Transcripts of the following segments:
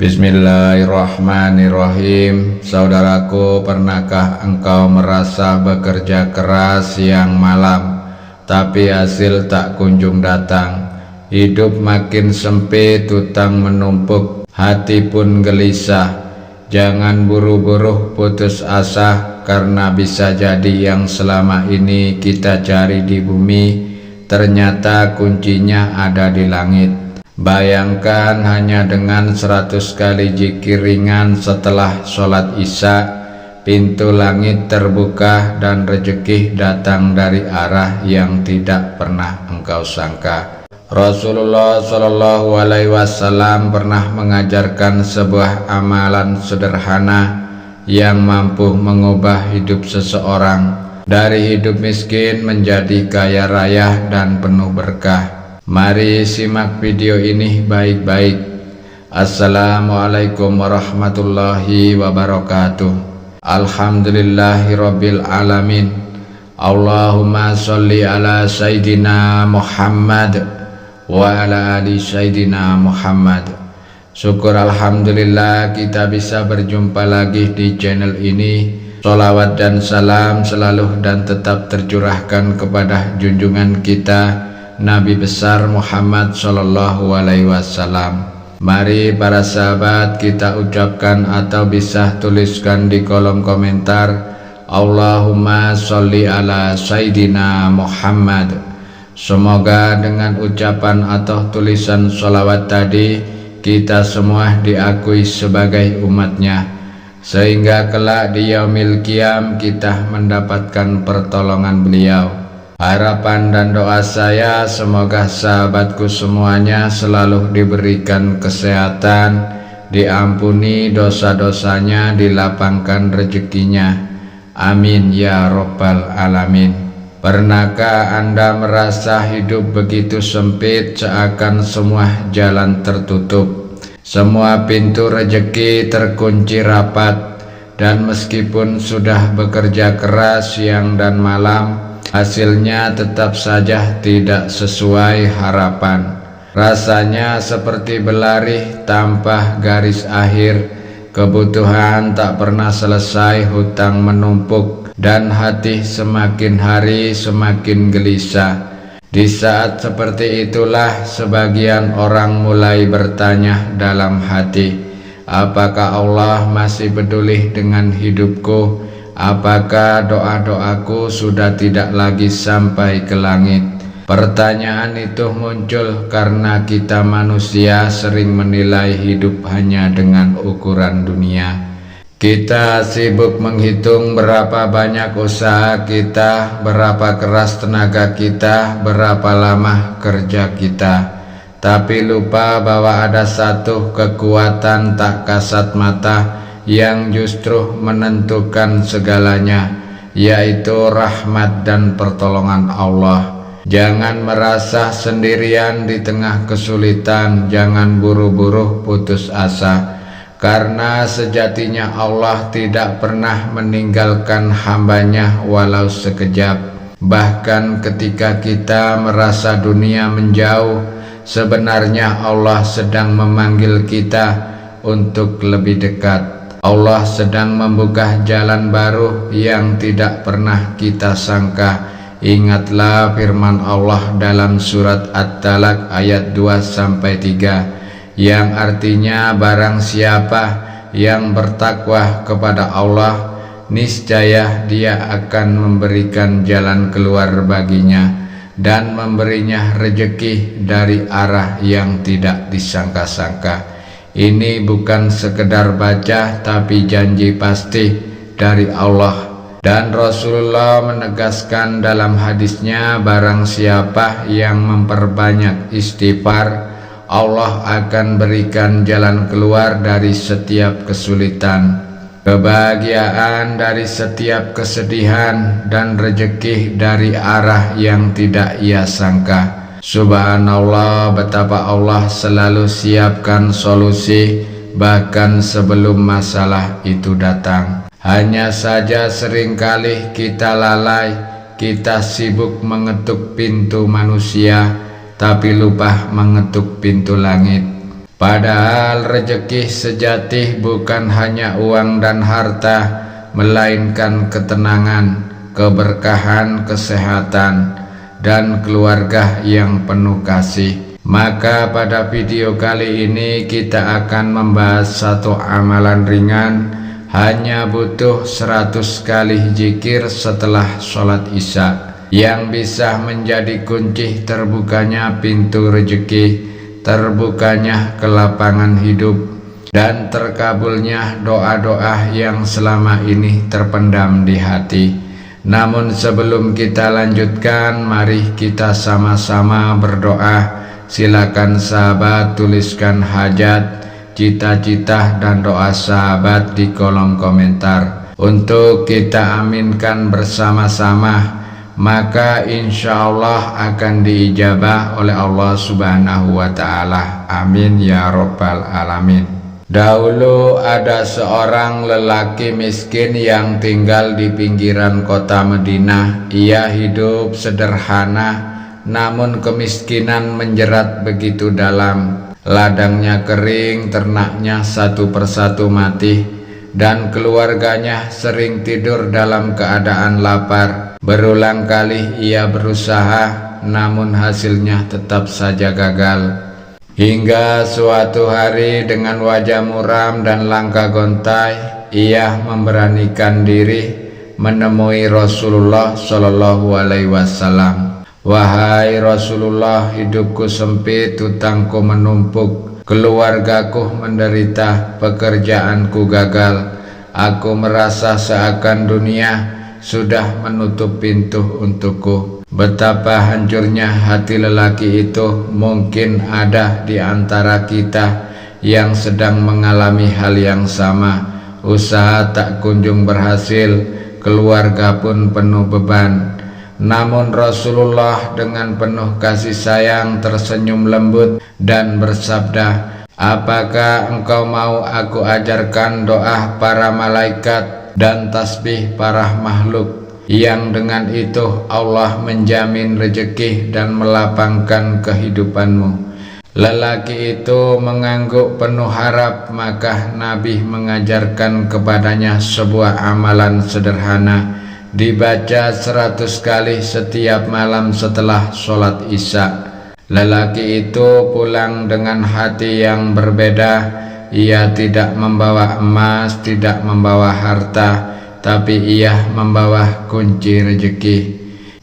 Bismillahirrahmanirrahim. Saudaraku, pernahkah engkau merasa bekerja keras siang malam, tapi hasil tak kunjung datang? Hidup makin sempit, utang menumpuk, hati pun gelisah. Jangan buru-buru putus asa, karena bisa jadi yang selama ini kita cari di bumi, ternyata kuncinya ada di langit. Bayangkan hanya dengan 100 kali zikir ringan setelah sholat isya, pintu langit terbuka dan rezeki datang dari arah yang tidak pernah engkau sangka. Rasulullah Shallallahu Alaihi Wasallam pernah mengajarkan sebuah amalan sederhana yang mampu mengubah hidup seseorang dari hidup miskin menjadi kaya raya dan penuh berkah. Mari simak video ini baik-baik. Assalamualaikum warahmatullahi wabarakatuh. Alhamdulillahirabbil alamin. Allahumma sholli ala Sayyidina Muhammad wa ala ali Sayyidina Muhammad. Syukur alhamdulillah kita bisa berjumpa lagi di channel ini. Sholawat dan salam selalu dan tetap tercurahkan kepada junjungan kita Nabi besar Muhammad Sallallahu Alaihi Wasallam. Mari para sahabat kita ucapkan atau bisa tuliskan di kolom komentar, Allahumma sholli ala Sayyidina Muhammad. Semoga dengan ucapan atau tulisan sholawat tadi kita semua diakui sebagai umatnya, sehingga kelak di yaumil qiyam kita mendapatkan pertolongan beliau. Harapan dan doa saya semoga sahabatku semuanya selalu diberikan kesehatan, diampuni dosa-dosanya, dilapangkan rezekinya. Amin ya robbal alamin. Pernahkah Anda merasa hidup begitu sempit, seakan semua jalan tertutup, semua pintu rezeki terkunci rapat, dan meskipun sudah bekerja keras siang dan malam, hasilnya tetap saja tidak sesuai harapan? Rasanya seperti berlari tanpa garis akhir, kebutuhan tak pernah selesai, hutang menumpuk, dan hati semakin hari semakin gelisah. Di saat seperti itulah sebagian orang mulai bertanya dalam hati, apakah Allah masih peduli dengan hidupku? Apakah doa-doaku sudah tidak lagi sampai ke langit? Pertanyaan itu muncul karena kita manusia sering menilai hidup hanya dengan ukuran dunia. Kita sibuk menghitung berapa banyak usaha kita, berapa keras tenaga kita, berapa lama kerja kita, tapi lupa bahwa ada satu kekuatan tak kasat mata yang justru menentukan segalanya, yaitu rahmat dan pertolongan Allah. Jangan merasa sendirian di tengah kesulitan, jangan buru-buru putus asa, karena sejatinya Allah tidak pernah meninggalkan hambanya walau sekejap. Bahkan ketika kita merasa dunia menjauh, sebenarnya Allah sedang memanggil kita untuk lebih dekat. Allah sedang membuka jalan baru yang tidak pernah kita sangka. Ingatlah firman Allah dalam surat At-Talaq ayat 2-3 yang artinya, barang siapa yang bertakwa kepada Allah, niscaya Dia akan memberikan jalan keluar baginya dan memberinya rezeki dari arah yang tidak disangka-sangka. Ini bukan sekedar baca, tapi janji pasti dari Allah. Dan Rasulullah menegaskan dalam hadisnya, barang siapa yang memperbanyak istighfar, Allah akan berikan jalan keluar dari setiap kesulitan, kebahagiaan dari setiap kesedihan, dan rezeki dari arah yang tidak ia sangka. Subhanallah, betapa Allah selalu siapkan solusi bahkan sebelum masalah itu datang. Hanya saja seringkali kita lalai, kita sibuk mengetuk pintu manusia, tapi lupa mengetuk pintu langit. Padahal rejeki sejati bukan hanya uang dan harta, melainkan ketenangan, keberkahan, kesehatan, dan keluarga yang penuh kasih. Maka pada video kali ini kita akan membahas satu amalan ringan, hanya butuh 100 kali zikir setelah sholat isya, yang bisa menjadi kunci terbukanya pintu rezeki, terbukanya kelapangan hidup, dan terkabulnya doa-doa yang selama ini terpendam di hati. Namun sebelum kita lanjutkan, mari kita sama-sama berdoa. Silakan sahabat tuliskan hajat, cita-cita, dan doa sahabat di kolom komentar untuk kita aminkan bersama-sama. Maka insya Allah akan diijabah oleh Allah Subhanahu wa Ta'ala. Amin ya Rabbal Alamin. Dahulu ada seorang lelaki miskin yang tinggal di pinggiran kota Madinah. Ia hidup sederhana, namun kemiskinan menjerat begitu dalam. Ladangnya kering, ternaknya satu persatu mati, dan keluarganya sering tidur dalam keadaan lapar. Berulang kali ia berusaha, namun hasilnya tetap saja gagal. Hingga suatu hari dengan wajah muram dan langkah gontai, ia memberanikan diri menemui Rasulullah Shallallahu Alaihi Wasallam. Wahai Rasulullah, hidupku sempit, hutangku menumpuk, keluargaku menderita, pekerjaanku gagal. Aku merasa seakan dunia sudah menutup pintu untukku. Betapa hancurnya hati lelaki itu. Mungkin ada di antara kita yang sedang mengalami hal yang sama. Usaha tak kunjung berhasil, keluarga pun penuh beban. Namun Rasulullah dengan penuh kasih sayang tersenyum lembut dan bersabda, "Apakah engkau mau aku ajarkan doa para malaikat dan tasbih para makhluk, yang dengan itu Allah menjamin rezeki dan melapangkan kehidupanmu?" Lelaki itu mengangguk penuh harap, maka Nabi mengajarkan kepadanya sebuah amalan sederhana, dibaca 100 kali setiap malam setelah sholat isya. Lelaki itu pulang dengan hati yang berbeda. Ia tidak membawa emas, tidak membawa harta, tapi ia membawa kunci rezeki.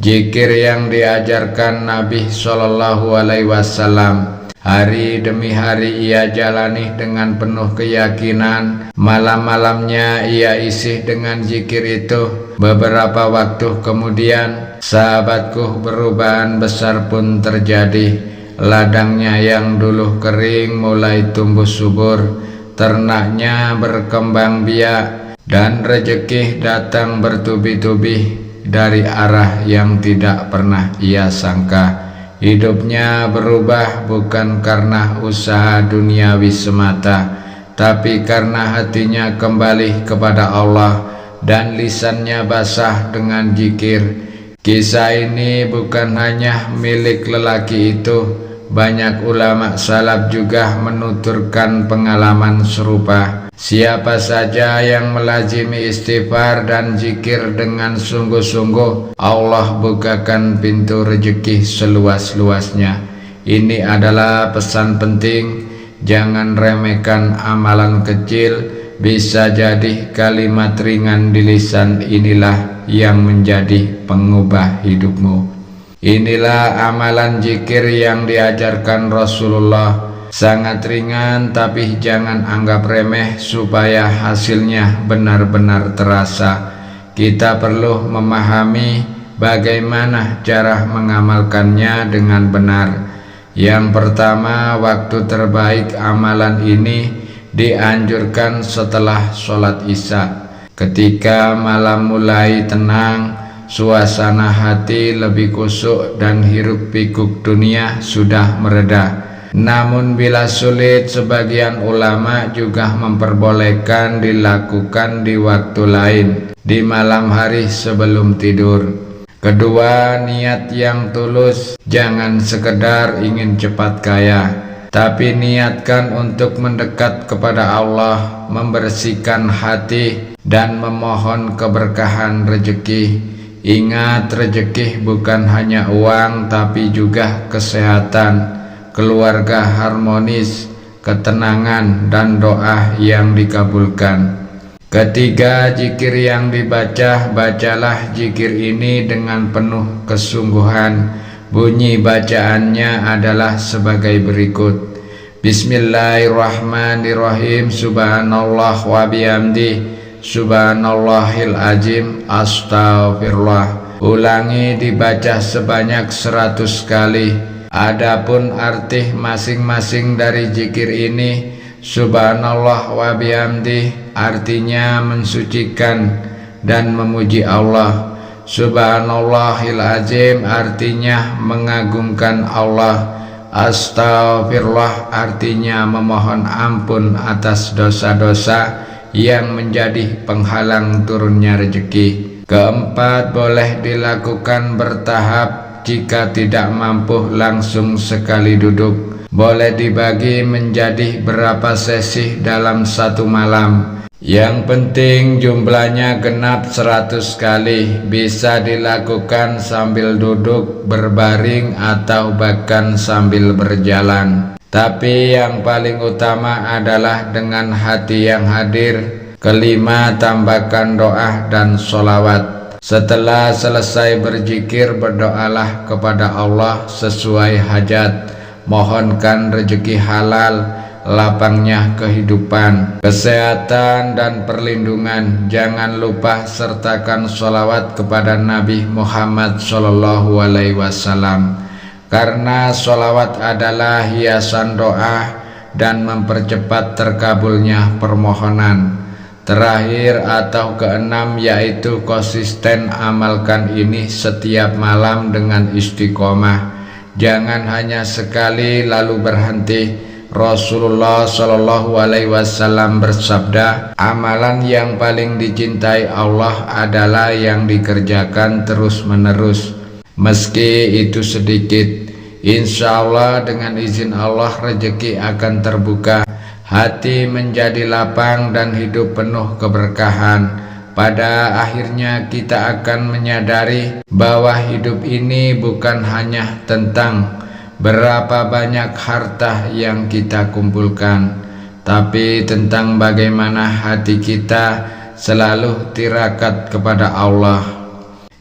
Zikir yang diajarkan Nabi Shallallahu Alaihi Wasallam hari demi hari ia jalani dengan penuh keyakinan. Malam-malamnya ia isi dengan zikir itu. Beberapa waktu kemudian, sahabatku, perubahan besar pun terjadi. Ladangnya yang dulu kering mulai tumbuh subur, ternaknya berkembang biak, dan rezeki datang bertubi-tubi dari arah yang tidak pernah ia sangka. Hidupnya berubah bukan karena usaha duniawi semata, tapi karena hatinya kembali kepada Allah dan lisannya basah dengan zikir. Kisah ini bukan hanya milik lelaki itu. Banyak ulama salaf juga menuturkan pengalaman serupa. Siapa saja yang melazimi istighfar dan zikir dengan sungguh-sungguh, Allah bukakan pintu rezeki seluas-luasnya. Ini adalah pesan penting. Jangan remehkan amalan kecil. Bisa jadi kalimat ringan di lisan inilah yang menjadi pengubah hidupmu. Inilah amalan zikir yang diajarkan Rasulullah. Sangat ringan, tapi jangan anggap remeh supaya hasilnya benar-benar terasa. Kita perlu memahami bagaimana cara mengamalkannya dengan benar. Yang pertama, waktu terbaik amalan ini dianjurkan setelah sholat isya. Ketika malam mulai tenang, suasana hati lebih kusuk dan hiruk pikuk dunia sudah mereda. Namun bila sulit, sebagian ulama juga memperbolehkan dilakukan di waktu lain, di malam hari sebelum tidur. Kedua, niat yang tulus. Jangan sekedar ingin cepat kaya, tapi niatkan untuk mendekat kepada Allah, membersihkan hati, dan memohon keberkahan rezeki. Ingat, rezeki bukan hanya uang, tapi juga kesehatan, keluarga harmonis, ketenangan, dan doa yang dikabulkan. Ketiga, zikir yang dibaca, bacalah zikir ini dengan penuh kesungguhan. Bunyi bacaannya adalah sebagai berikut: Bismillahirrahmanirrahim. Subhanallah wa bihamdi, subhanallahil azim, astaghfirullah. Ulangi dibaca sebanyak 100 kali. Adapun arti masing-masing dari zikir ini, Subhanallah wa bihamdi artinya mensucikan dan memuji Allah. Subhanallahil azim artinya mengagungkan Allah. Astaghfirullah artinya memohon ampun atas dosa-dosa yang menjadi penghalang turunnya rezeki. Keempat, boleh dilakukan bertahap. Jika tidak mampu langsung sekali duduk, boleh dibagi menjadi berapa sesi dalam satu malam. Yang penting jumlahnya genap 100 kali. Bisa dilakukan sambil duduk, berbaring, atau bahkan sambil berjalan. Tapi yang paling utama adalah dengan hati yang hadir. Kelima, tambahkan doa dan sholawat. Setelah selesai berzikir, berdoalah kepada Allah sesuai hajat. Mohonkan rezeki halal, lapangnya kehidupan, kesehatan, dan perlindungan. Jangan lupa sertakan sholawat kepada Nabi Muhammad SAW, karena sholawat adalah hiasan doa dan mempercepat terkabulnya permohonan. Terakhir atau keenam, yaitu konsisten amalkan ini setiap malam dengan istiqomah. Jangan hanya sekali lalu berhenti. Rasulullah SAW bersabda, amalan yang paling dicintai Allah adalah yang dikerjakan terus-menerus, meski itu sedikit. Insya Allah dengan izin Allah rezeki akan terbuka, hati menjadi lapang, dan hidup penuh keberkahan. Pada akhirnya kita akan menyadari bahwa hidup ini bukan hanya tentang berapa banyak harta yang kita kumpulkan, tapi tentang bagaimana hati kita selalu tirakat kepada Allah.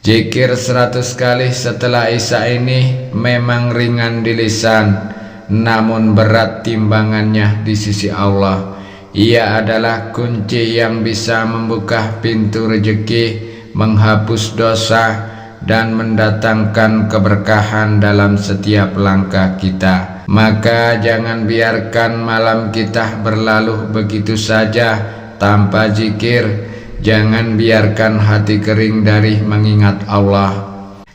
Zikir 100 kali setelah Isya ini memang ringan di lisan, namun berat timbangannya di sisi Allah. Ia adalah kunci yang bisa membuka pintu rezeki, menghapus dosa, dan mendatangkan keberkahan dalam setiap langkah kita. Maka jangan biarkan malam kita berlalu begitu saja tanpa zikir. Jangan biarkan hati kering dari mengingat Allah,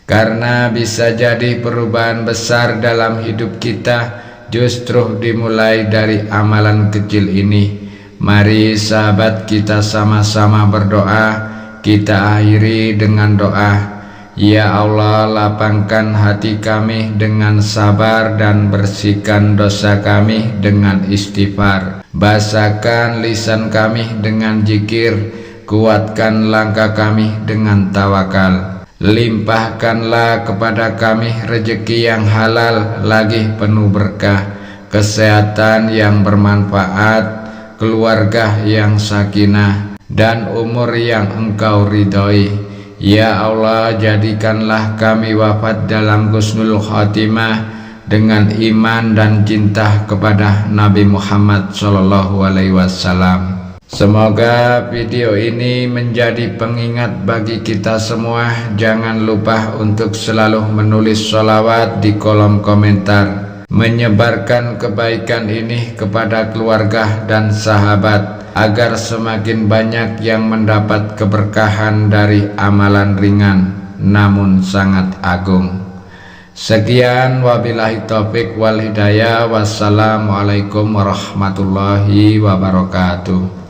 karena bisa jadi perubahan besar dalam hidup kita justru dimulai dari amalan kecil ini. Mari sahabat, kita sama-sama berdoa. Kita akhiri dengan doa. Ya Allah, lapangkan hati kami dengan sabar dan bersihkan dosa kami dengan istighfar. Basahkan lisan kami dengan zikir, kuatkan langkah kami dengan tawakal. Limpahkanlah kepada kami rezeki yang halal lagi penuh berkah, kesehatan yang bermanfaat, keluarga yang sakinah, dan umur yang Engkau ridhoi. Ya Allah, jadikanlah kami wafat dalam husnul khotimah dengan iman dan cinta kepada Nabi Muhammad SAW. Semoga video ini menjadi pengingat bagi kita semua. Jangan lupa untuk selalu menulis sholawat di kolom komentar, menyebarkan kebaikan ini kepada keluarga dan sahabat, agar semakin banyak yang mendapat keberkahan dari amalan ringan namun sangat agung. Sekian, wabillahi taufik wal hidayah. Wassalamualaikum warahmatullahi wabarakatuh.